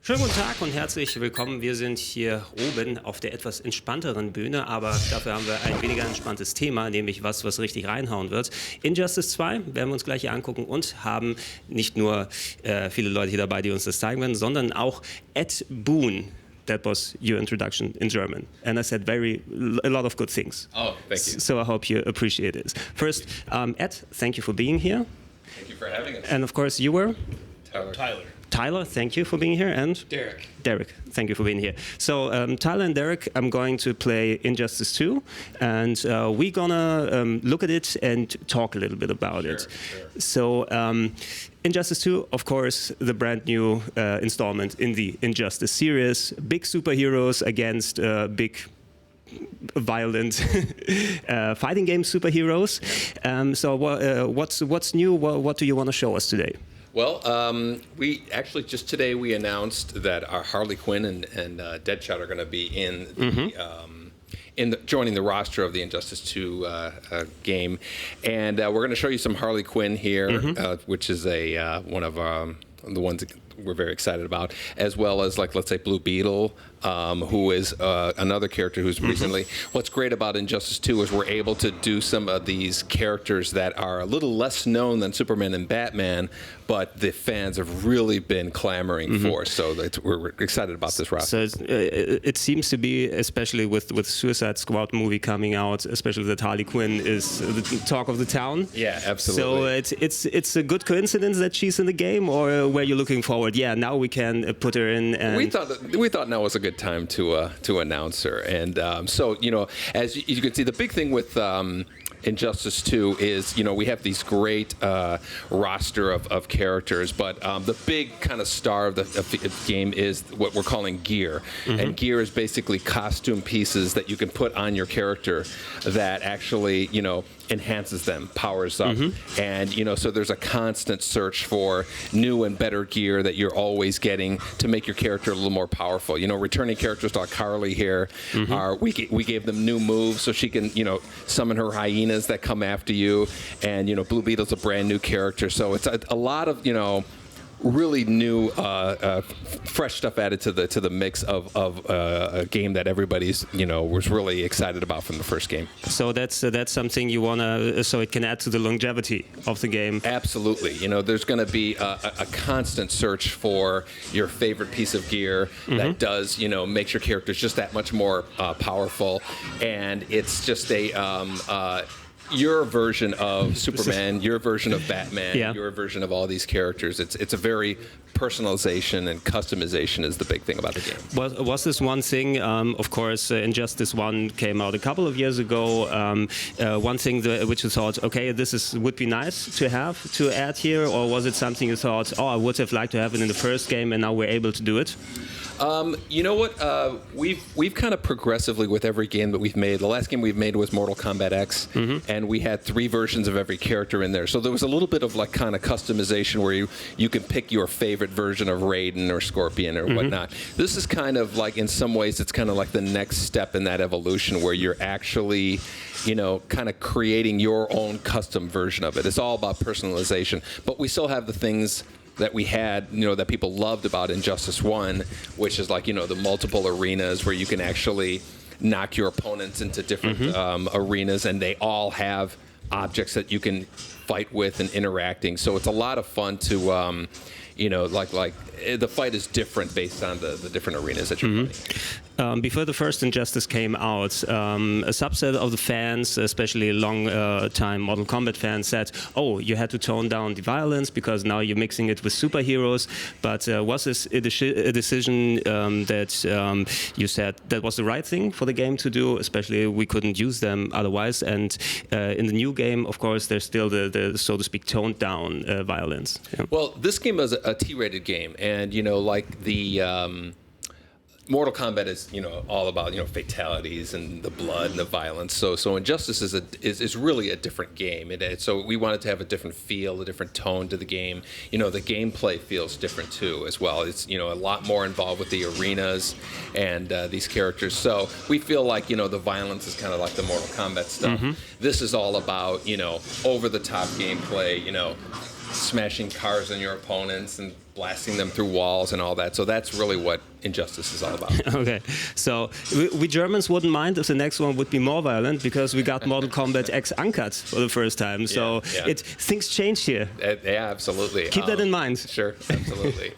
Schönen guten Tag und herzlich willkommen. Wir sind hier oben auf der etwas entspannteren Bühne, aber dafür haben wir ein weniger entspanntes Thema, nämlich was richtig reinhauen wird. Injustice 2 werden wir uns gleich hier angucken und haben nicht nur viele Leute hier dabei, die uns das zeigen werden, sondern auch Ed Boon. That was your introduction in German, and I said a lot of good things. Oh, thank you. So I hope you appreciate it. First, Ed, thank you for being here. Thank you for having us. And of course, you were? Tyler, thank you for being here, and Derek, thank you for being here. So Tyler and Derek, I'm going to play Injustice 2, and we're gonna look at it and talk a little bit about it. Sure. So Injustice 2, of course, the brand new installment in the Injustice series. Big superheroes against big violent fighting game superheroes. So what's new? What do you want to show us today? Well, we actually just today we announced that our Harley Quinn and Deadshot are going to be in joining the roster of the Injustice 2 game, and we're going to show you some Harley Quinn here, which is one of the ones that we're very excited about, as well as let's say Blue Beetle, who is another character who's recently. What's great about Injustice 2 is we're able to do some of these characters that are a little less known than Superman and Batman, but the fans have really been clamoring for. So we're excited about this roster. So it seems to be, especially with Suicide Squad movie coming out, especially that Harley Quinn is the talk of the town. Yeah, absolutely. So it's a good coincidence that she's in the game, or were you looking forward? Yeah, now we can put her in. And we thought now was a good time to announce her, and so as you can see, the big thing with Injustice 2 is we have these great roster of characters, but the big kind of star of the game is what we're calling gear, and gear is basically costume pieces that you can put on your character that actually enhances them, powers up, and so there's a constant search for new and better gear that you're always getting to make your character a little more powerful. Returning characters like Harley here we gave them new moves so she can summon her hyenas that come after you, and Blue Beetle's a brand new character, so it's a lot of really new, fresh stuff added to the mix of a game that everybody's was really excited about from the first game. So that's something you wanna, so it can add to the longevity of the game. Absolutely. There's going to be a constant search for your favorite piece of gear that does makes your characters just that much more powerful, and it's just your version of Superman, your version of Batman, your version of all these characters. It's a very personalization and customization is the big thing about the game. Was this one thing, of course, Injustice 1 came out a couple of years ago, one thing which you thought, okay, would be nice to have to add here, or was it something you thought, I would have liked to have it in the first game and now we're able to do it? You know what? We've kind of progressively with every game that we've made. The last game we've made was Mortal Kombat X, and we had 3 versions of every character in there. So there was a little bit of kind of customization where you can pick your favorite version of Raiden or Scorpion or whatnot. This is kind of in some ways, it's kind of like the next step in that evolution where you're actually, kind of creating your own custom version of it. It's all about personalization, but we still have the things that we had, that people loved about Injustice 1, which is the multiple arenas where you can actually knock your opponents into different arenas, and they all have objects that you can fight with and interacting. So it's a lot of fun to, the fight is different based on the different arenas that you're playing. Before the first Injustice came out, a subset of the fans, especially long-time Mortal Kombat fans, said, you had to tone down the violence because now you're mixing it with superheroes. But was this a decision that you said that was the right thing for the game to do, especially we couldn't use them otherwise? And in the new game, of course, there's still the so to speak, toned down violence. Yeah. Well, this game is a T-rated game, and Mortal Kombat is, all about, fatalities and the blood and the violence. So Injustice is really a different game. So we wanted to have a different feel, a different tone to the game. The gameplay feels different too, as well. It's, a lot more involved with the arenas and these characters. So we feel like, the violence is kind of like the Mortal Kombat stuff. This is all about, over-the-top gameplay, smashing cars on your opponents and blasting them through walls and all that. So that's really what Injustice is all about. Okay, so we Germans wouldn't mind if the next one would be more violent, because we got Mortal Kombat X Uncut for the first time. So things change here. Yeah, absolutely. Keep that in mind. Sure, absolutely.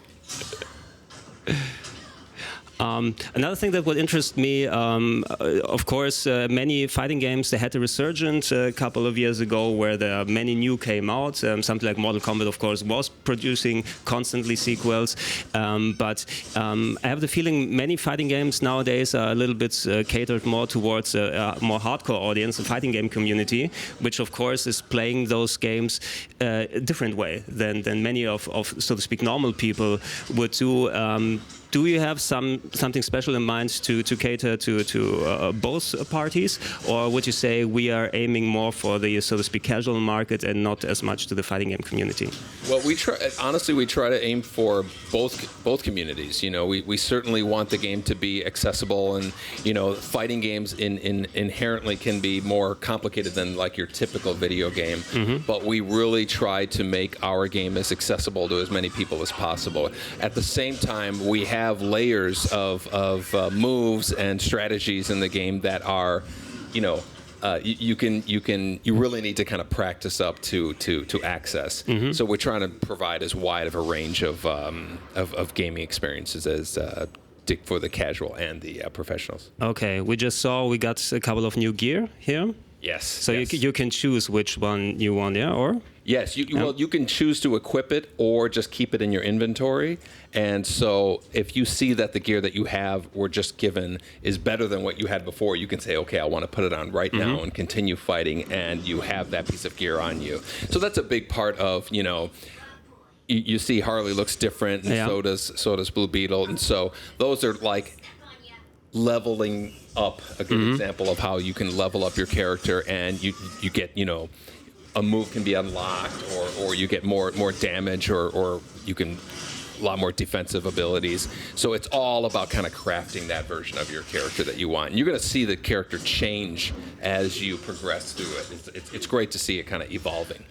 Another thing that would interest me, of course, many fighting games, they had a resurgence a couple of years ago where many new came out. Something like Mortal Kombat, of course, was producing constantly sequels. But I have the feeling many fighting games nowadays are a little bit catered more towards a more hardcore audience, the fighting game community, which, of course, is playing those games a different way than many of, so to speak, normal people would do. Do you have something special in mind to cater to both parties, or would you say we are aiming more for the, so to speak, casual market and not as much to the fighting game community? Well, we try to aim for both communities. We certainly want the game to be accessible, and fighting games inherently can be more complicated than like your typical video game. But we really try to make our game as accessible to as many people as possible. At the same time, we have layers of moves and strategies in the game that are, you really need to kind of practice up to access. So we're trying to provide as wide of a range of gaming experiences as for the casual and the professionals. Okay, we got a couple of new gear here. Yes. So you can choose which one you want, yeah, or? Yes, well, you can choose to equip it or just keep it in your inventory. And so if you see that the gear that you have or just given is better than what you had before, you can say, okay, I want to put it on right now and continue fighting, and you have that piece of gear on you. So that's a big part of, you see Harley looks different, and so does Blue Beetle. And so those are like leveling up, a good example of how you can level up your character, and you get, a move can be unlocked, or you get more damage, or you can a lot more defensive abilities. So it's all about kind of crafting that version of your character that you want. And you're going to see the character change as you progress through it. It's great to see it kind of evolving.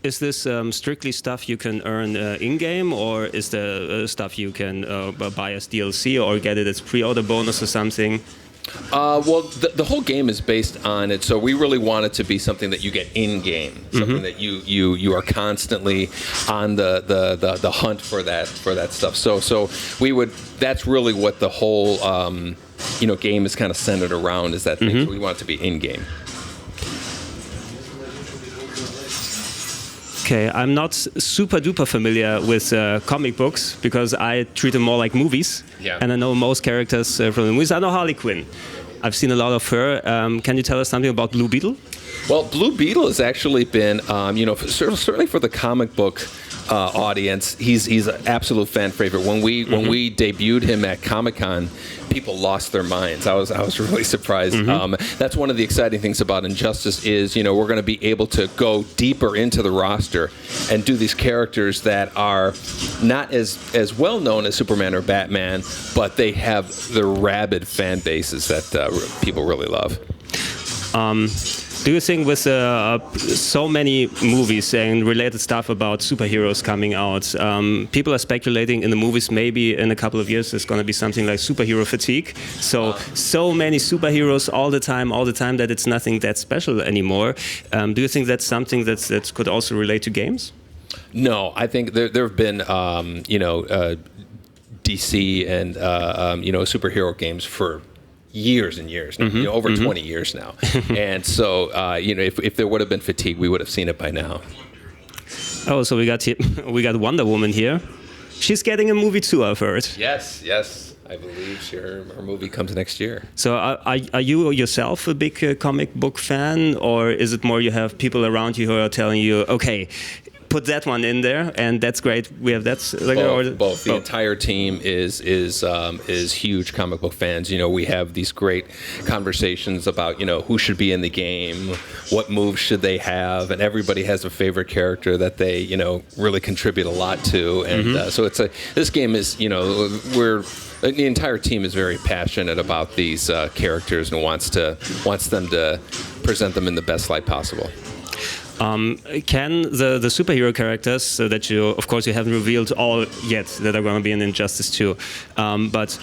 Is this strictly stuff you can earn in-game, or is the stuff you can buy as DLC or get it as pre-order bonus or something? Well, the whole game is based on it, so we really want it to be something that you get in-game, something that you are constantly on the hunt for that stuff. So we would. That's really what the whole game is kind of centered around, is that thing. So we want it to be in-game. Okay, I'm not super duper familiar with comic books because I treat them more like movies. Yeah. And I know most characters from the movies. I know Harley Quinn. I've seen a lot of her. Can you tell us something about Blue Beetle? Well, Blue Beetle has actually been, certainly for the comic book audience, he's an absolute fan favorite. When we debuted him at Comic-Con, people lost their minds. I was really surprised. That's one of the exciting things about Injustice is, we're going to be able to go deeper into the roster and do these characters that are not as well known as Superman or Batman, but they have the rabid fan bases that people really love. Do you think with so many movies and related stuff about superheroes coming out, people are speculating in the movies maybe in a couple of years there's going to be something like superhero fatigue? So many superheroes all the time that it's nothing that special anymore. Do you think that's something that could also relate to games? No, I think there have been, DC and, superhero games for years and years now, over 20 years now. And so, if there would have been fatigue, we would have seen it by now. Oh, so we got Wonder Woman here. She's getting a movie too, I've heard. Yes. I believe her movie comes next year. So are you yourself a big comic book fan, or is it more you have people around you who are telling you, okay, put that one in there, and that's great. We have that. Both. The entire team is huge comic book fans. You know, we have these great conversations about, you know, who should be in the game, what moves should they have, and everybody has a favorite character that they, you know, really contribute a lot to. And so this game is, you know, the entire team is very passionate about these characters and wants them to present them in the best light possible. Can the superhero characters that you haven't revealed all yet that are going to be in Injustice 2, but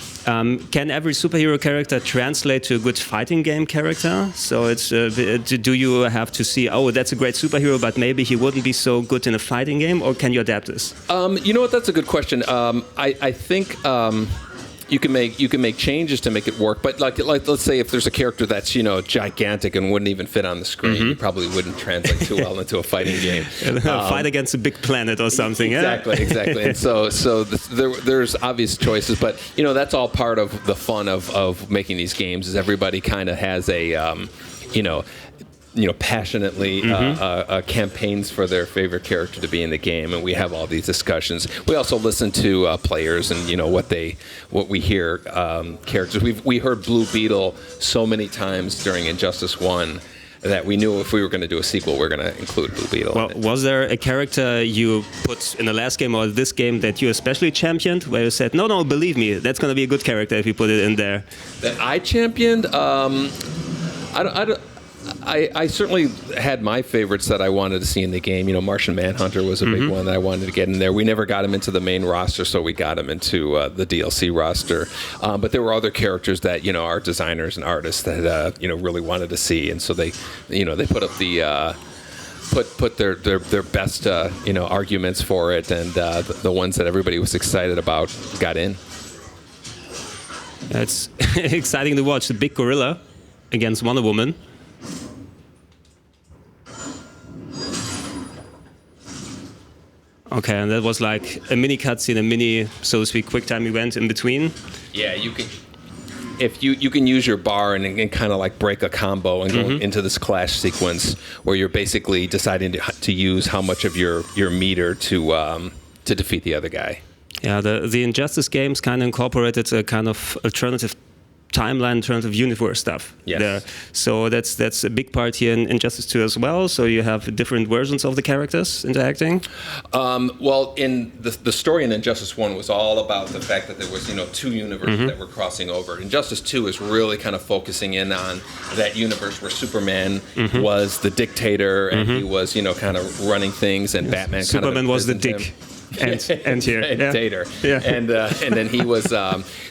can every superhero character translate to a good fighting game character? So it's do you have to see, oh, that's a great superhero, but maybe he wouldn't be so good in a fighting game, or can you adapt this? You know what? That's a good question. I think. You can make changes to make it work, but like let's say if there's a character that's, you know, gigantic and wouldn't even fit on the screen, it probably wouldn't translate too well into a fighting game. Fight against a big planet or something. Exactly. And so there's obvious choices, but you know, that's all part of the fun of making these games. Is everybody kind of has a passionately campaigns for their favorite character to be in the game, and we have all these discussions. We also listen to players and, you know, what we hear characters. We heard Blue Beetle so many times during Injustice 1 that we knew if we were going to do a sequel, we're going to include Blue Beetle. Well, was there a character you put in the last game or this game that you especially championed, where you said, no, believe me, that's going to be a good character if you put it in there? That I championed? I certainly had my favorites that I wanted to see in the game. You know, Martian Manhunter was a big one that I wanted to get in there. We never got him into the main roster, so we got him into the DLC roster. But there were other characters that, you know, our designers and artists that you know, really wanted to see, and so they put up the put their best you know, arguments for it, and the ones that everybody was excited about got in. It's exciting to watch the big gorilla against Wonder Woman. Okay, and that was like a mini cutscene, a mini, so to speak, quick time event in between. Yeah, you can. If you can use your bar and kind of like break a combo and go into this clash sequence where you're basically deciding to use how much of your meter to defeat the other guy. Yeah, the Injustice games kind of incorporated a kind of alternative timeline, alternative universe stuff there. So that's a big part here in Injustice 2 as well. So you have different versions of the characters interacting. Well, in the story in Injustice 1 was all about the fact that there was, you know, two universes that were crossing over. Injustice 2 is really kind of focusing in on that universe where Superman was the dictator and he was, you know, kind of running things, and Batman Superman kind of was the dick. And here, Dictator. And then he was.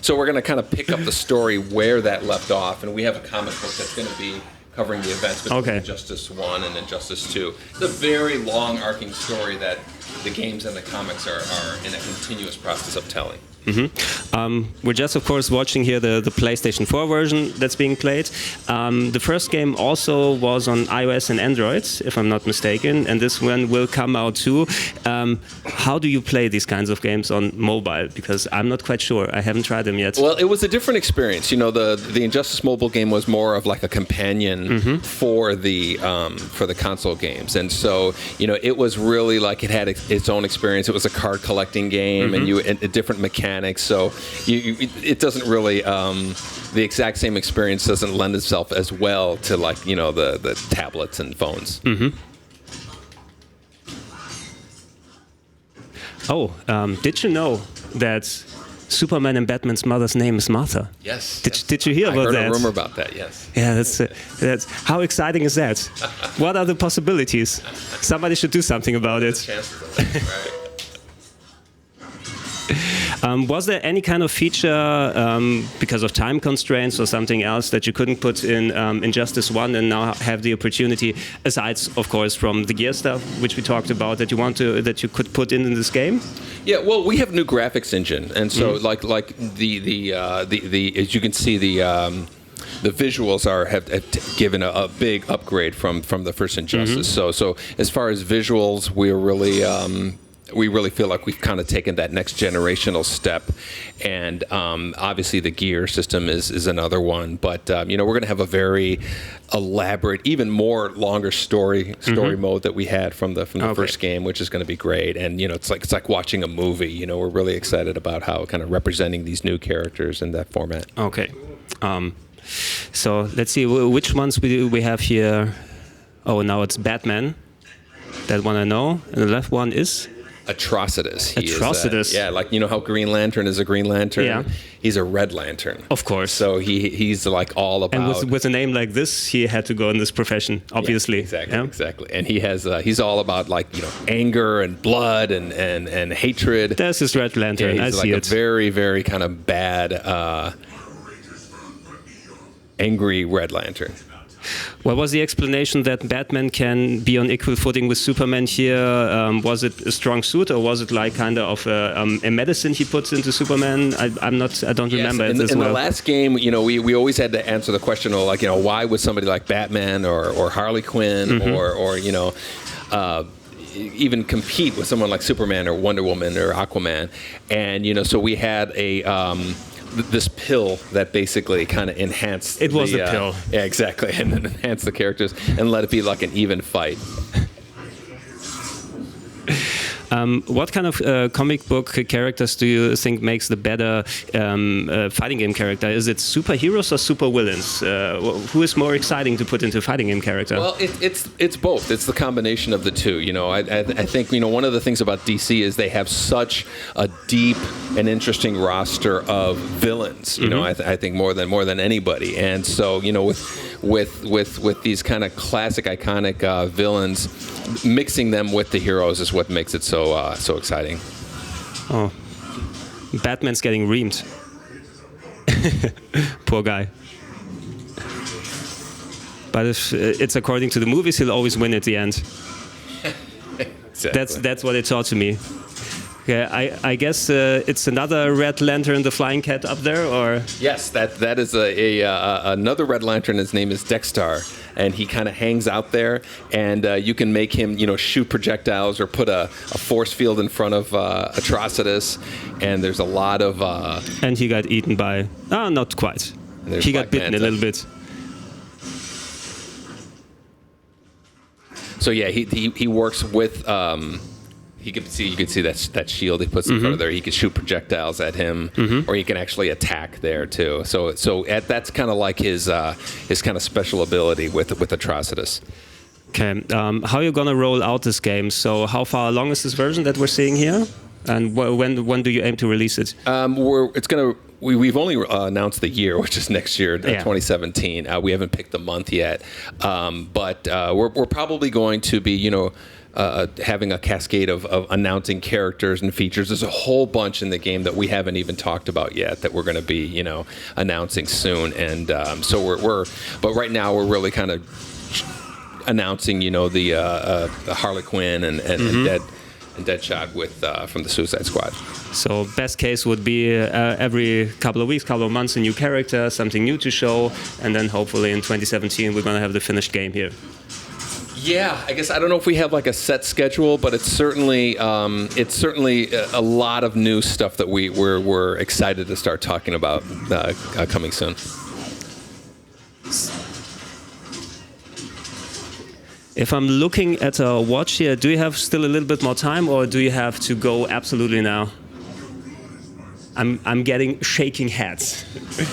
So we're going to kind of pick up the story where that left off, and we have a comic book that's going to be covering the events between Injustice 1 and Injustice 2. It's a very long, arcing story that the games and the comics are in a continuous process of telling. We're just, of course, watching here the PlayStation 4 version that's being played. The first game also was on iOS and Android, if I'm not mistaken, and this one will come out too. How do you play these kinds of games on mobile? Because I'm not quite sure. I haven't tried them yet. Well, it was a different experience. You know, the Injustice mobile game was more of like a companion for the console games, and so, you know, it was really like it had its own experience. It was a card collecting game, and a different mechanics. So it doesn't really the exact same experience doesn't lend itself as well to, like, you know, the tablets and phones. Did you know that Superman and Batman's mother's name is Martha? Yes. Did you hear about that? I heard a rumor about that. Yes. Yeah, that's how exciting is that? What are the possibilities? Somebody should do something about it. Right. Was there any kind of feature because of time constraints or something else that you couldn't put in Injustice 1 and now have the opportunity, aside, of course, from the gear stuff, which we talked about, that you could put in this game? Yeah, well, we have new graphics engine, and so like the as you can see, the visuals have given a big upgrade from the first Injustice. So as far as visuals, we're really we really feel like we've kind of taken that next generational step, and obviously the gear system is another one. But we're going to have a very elaborate, even more longer story mode that we had from the first game, which is going to be great. And it's like watching a movie. We're really excited about how kind of representing these new characters in that format. Okay, so let's see which ones we have here. Oh, now it's Batman. That one I know. And the left one is Atrocitus. Atrocitus. Like how Green Lantern is a Green Lantern. Yeah. He's a Red Lantern. Of course. So he's like all about. And with a name like this, he had to go in this profession, obviously. Yeah, exactly. And he's all about anger and blood and hatred. That's his Red Lantern. Yeah, I see it. A very, very kind of bad, angry Red Lantern. What was the explanation that Batman can be on equal footing with Superman here? Was it a strong suit, or was it like kind of a medicine he puts into Superman? I don't remember it as well. In the last game, we always had to answer the question of why would somebody like Batman or Harley Quinn or even compete with someone like Superman or Wonder Woman or Aquaman, and so we had this pill that basically kind of enhanced. It was a pill. Yeah, exactly, and then enhanced the characters and let it be like an even fight. What kind of comic book characters do you think makes the better fighting game character? Is it superheroes or supervillains? Who is more exciting to put into a fighting game character? Well, it's both. It's the combination of the two. I think one of the things about DC is they have such a deep and interesting roster of villains. I think more than anybody. And so with these kind of classic iconic villains, mixing them with the heroes is what makes it so exciting. Oh, Batman's getting reamed. Poor guy. But if it's according to the movies, he'll always win at the end. Exactly. That's what it taught to me. Okay, I guess it's another Red Lantern, the flying cat up there, or? Yes, that is another Red Lantern. His name is Dexter, and he kind of hangs out there, and you can make him, shoot projectiles or put a force field in front of Atrocitus, and there's a lot of. And he got eaten by. Not quite. He got bitten a little bit. So yeah, he works with. You could see that shield he puts in front of there. He could shoot projectiles at him, or he can actually attack there too. So that's kind of like his kind of special ability with Atrocitus. Okay, how are you gonna roll out this game? So how far along is this version that we're seeing here, and when do you aim to release it? We've only announced the year, which is next year, 2017. We haven't picked the month yet, but we're probably going to be having a cascade of announcing characters and features. There's a whole bunch in the game that we haven't even talked about yet that we're going to be, announcing soon. And so but right now we're really kind of announcing, the Harley Quinn and Deadshot from the Suicide Squad. So best case would be every couple of weeks, couple of months, a new character, something new to show, and then hopefully in 2017 we're going to have the finished game here. Yeah, I guess I don't know if we have like a set schedule, but it's certainly a lot of new stuff that we're excited to start talking about coming soon. If I'm looking at a watch here, do you have still a little bit more time, or do you have to go absolutely now? I'm getting shaking heads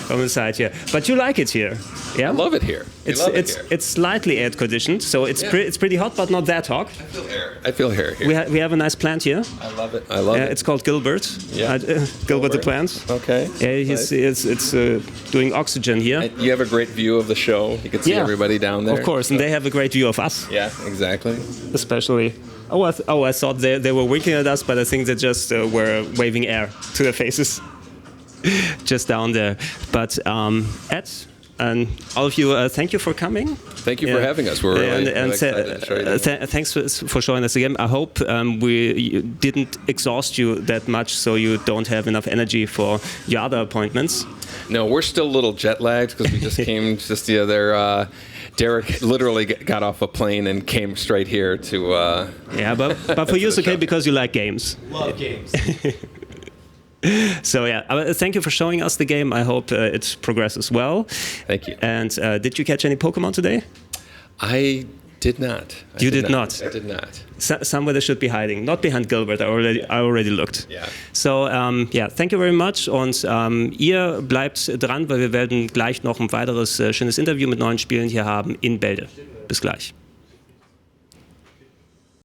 on the side here, but you like it here, yeah? I love it here. It's slightly air conditioned, so it's pretty hot, but not that hot. I feel air here. We have a nice plant here. I love it. it. It's called Gilbert. Yeah. Gilbert the plant. Okay. Yeah, it's doing oxygen here. And you have a great view of the show. You can see everybody down there. Of course, and they have a great view of us. Yeah, exactly. Especially. I thought they were winking at us, but I think they just were waving air to their faces just down there. But Ed and all of you, thank you for coming. Thank you for having us. We're really excited to show you. Thanks for showing us again. I hope we didn't exhaust you that much, so you don't have enough energy for your other appointments. No, we're still a little jet lagged because we just came just the other Derek literally got off a plane and came straight here to. Yeah, but for you it's okay because you like games. Love games. So yeah, thank you for showing us the game. I hope it progresses well. Thank you. And did you catch any Pokemon today? I did not. You did not? I did not. Somewhere they should be hiding. Not behind Gilbert, I already looked. Yeah. So, yeah, thank you very much. Und ihr bleibt dran, weil wir werden gleich noch ein weiteres schönes Interview mit neuen Spielen hier haben in Bälde. Bis gleich.